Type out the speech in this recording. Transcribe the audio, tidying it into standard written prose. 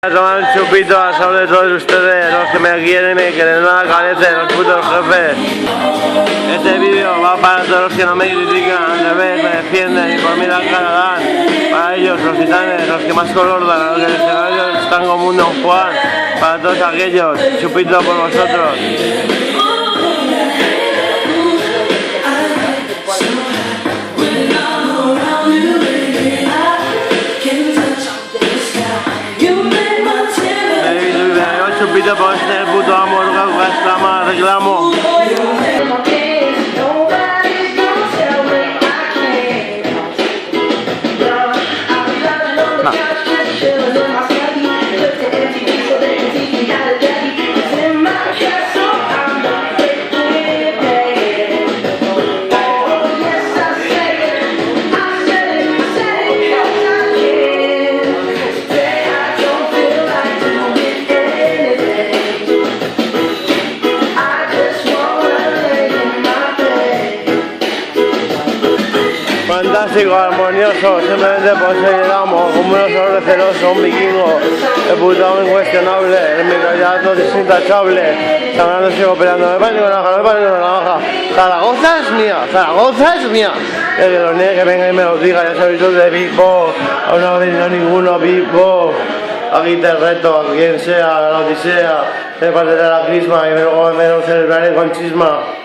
A tomar un chupito a sobre todos ustedes, los que me quieren y que les da la cabeza, los putos jefes. Este vídeo va para todos los que no me critican, al revés, me defienden y por mí la cara dan. Para ellos, los titanes, los que más color dan, a los que les están como un Don Juan. Para todos aquellos, chupito por vosotros. Chupito por este puto amor que exclama, reclamo. Fantástico, armonioso, simplemente poseíamos como unos hombres celosos, un vikingo, el puto amo incuestionable, el microyato es intachable, Zambrano sigo peleando, me parece con la baja, me parece con la baja, Zaragoza es mía, Zaragoza es mía, el que lo niegue que venga y me lo diga, ya sabéis de Big Boss, aún no ha venido ninguno Big Boss, aquí te reto, a quien sea, a la odisea, de parte de la crisma y luego me lo celebraré con chisma.